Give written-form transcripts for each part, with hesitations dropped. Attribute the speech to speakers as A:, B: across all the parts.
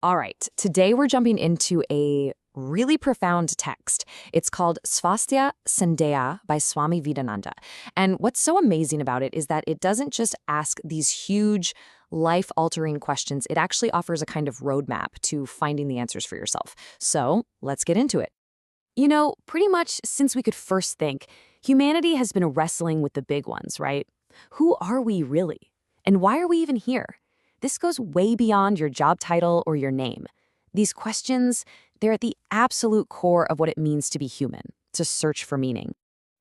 A: All right, today we're jumping into a really profound text. It's called Sandhya by Swami Vivekananda. And what's so amazing about it is that it doesn't just ask these huge, life-altering questions. It actually offers a kind of roadmap to finding the answers for yourself. So let's get into it. You know, pretty much since we could first think, humanity has been wrestling with the big ones, right? Who are we really? And why are we even here? This goes way beyond your job title or your name. These questions, they're at the absolute core of what it means to be human, to search for meaning.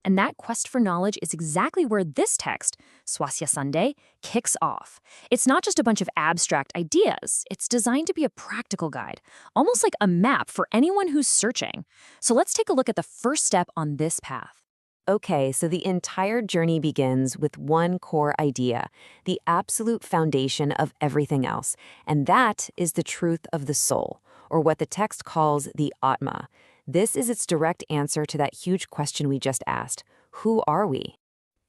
A: And that quest for knowledge is exactly where this text, Sandhya, kicks off. It's not just a bunch of abstract ideas. It's designed to be a practical guide, almost like a map for anyone who's searching. So let's take a look at the first step on this path. Okay, so the entire journey begins with one core idea, the absolute foundation of everything else, and that is the truth of the soul, or what the text calls the Atma. This is its direct answer to that huge question we just asked. Who are we?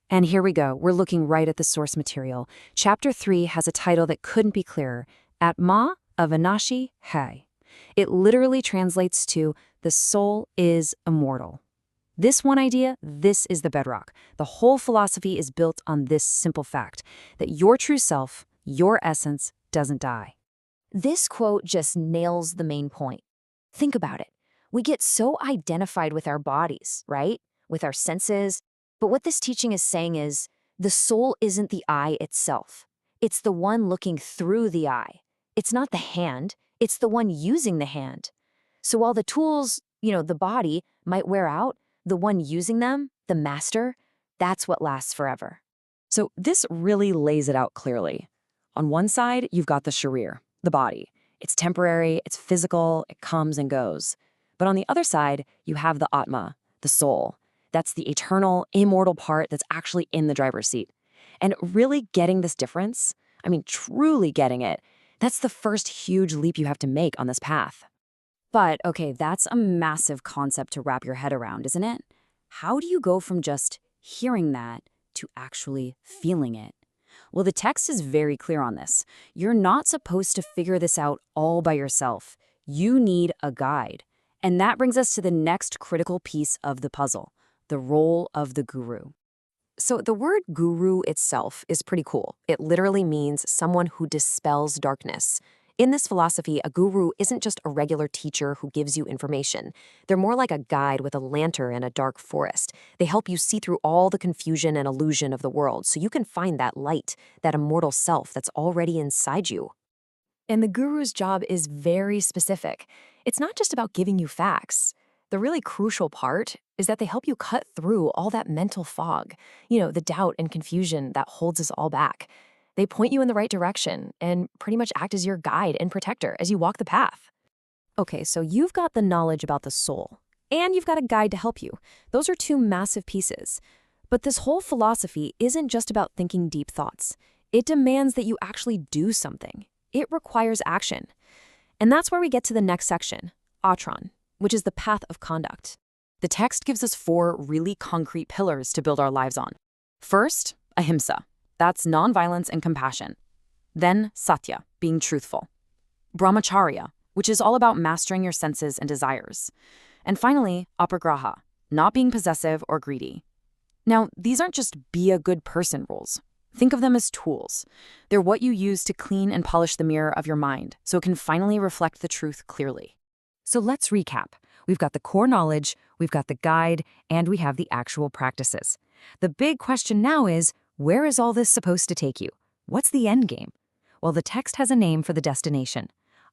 A: And here we go. We're looking right at the source material. Chapter 3 has a title that couldn't be clearer, Atma Avinashi Hai. It literally translates to, the soul is immortal. This one idea, this is the bedrock. The whole philosophy is built on this simple fact, that your true self, your essence, doesn't die. This quote just nails the main point. Think about it. We get so identified with our bodies, right? With our senses. But what this teaching is saying is, the soul isn't the eye itself. It's the one looking through the eye. It's not the hand, it's the one using the hand. So while the tools, the body, might wear out, the one using them, the master, that's what lasts forever.
B: So this really lays it out clearly. On one side, you've got the sharir, the body. It's temporary, it's physical, it comes and goes. But on the other side, you have the Atma, the soul. That's the eternal, immortal part that's actually in the driver's seat. And really getting this difference, truly getting it, that's the first huge leap you have to make on this path.
A: But, okay, that's a massive concept to wrap your head around, isn't it? How do you go from just hearing that to actually feeling it? Well, the text is very clear on this. You're not supposed to figure this out all by yourself. You need a guide. And that brings us to the next critical piece of the puzzle, the role of the guru.
B: So the word guru itself is pretty cool. It literally means someone who dispels darkness. In this philosophy, a guru isn't just a regular teacher who gives you information. They're more like a guide with a lantern in a dark forest. They help you see through all the confusion and illusion of the world so you can find that light, that immortal self that's already inside you. And the guru's job is very specific. It's not just about giving you facts. The really crucial part is that they help you cut through all that mental fog, the doubt and confusion that holds us all back. They point you in the right direction and pretty much act as your guide and protector as you walk the path. Okay, so you've got the knowledge about the soul, and you've got a guide to help you. Those are two massive pieces. But this whole philosophy isn't just about thinking deep thoughts. It demands that you actually do something. It requires action. And that's where we get to the next section, Atran, which is the path of conduct. The text gives us 4 really concrete pillars to build our lives on. First, ahimsa. That's nonviolence and compassion. Then satya, being truthful. Brahmacharya, which is all about mastering your senses and desires. And finally, apagraha, not being possessive or greedy. Now, these aren't just be a good person rules. Think of them as tools. They're what you use to clean and polish the mirror of your mind so it can finally reflect the truth clearly. So let's recap. We've got the core knowledge, we've got the guide, and we have the actual practices. The big question now is, where is all this supposed to take you? What's the end game? Well, the text has a name for the destination,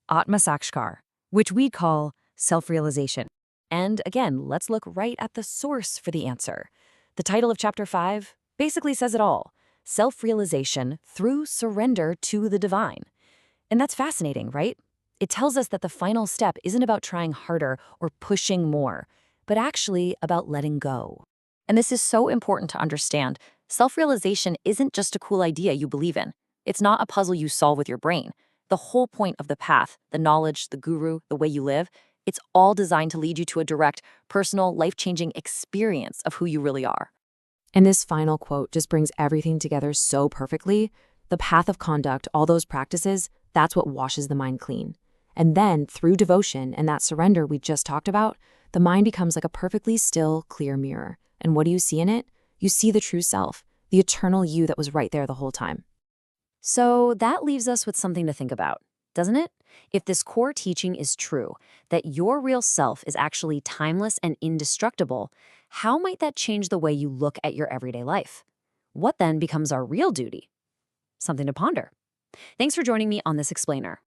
B: Atmasakshkar, which we call self-realization. And again, let's look right at the source for the answer. The title of Chapter 5 basically says it all, self-realization through surrender to the divine. And that's fascinating, right? It tells us that the final step isn't about trying harder or pushing more, but actually about letting go. And this is so important to understand. Self-realization isn't just a cool idea you believe in. It's not a puzzle you solve with your brain. The whole point of the path, the knowledge, the guru, the way you live, it's all designed to lead you to a direct, personal, life-changing experience of who you really are. And this final quote just brings everything together so perfectly. The path of conduct, all those practices, that's what washes the mind clean. And then, through devotion and that surrender we just talked about, the mind becomes like a perfectly still, clear mirror. And what do you see in it? You see the true self, the eternal you that was right there the whole time.
A: So that leaves us with something to think about, doesn't it? If this core teaching is true, that your real self is actually timeless and indestructible, how might that change the way you look at your everyday life? What then becomes our real duty? Something to ponder. Thanks for joining me on this explainer.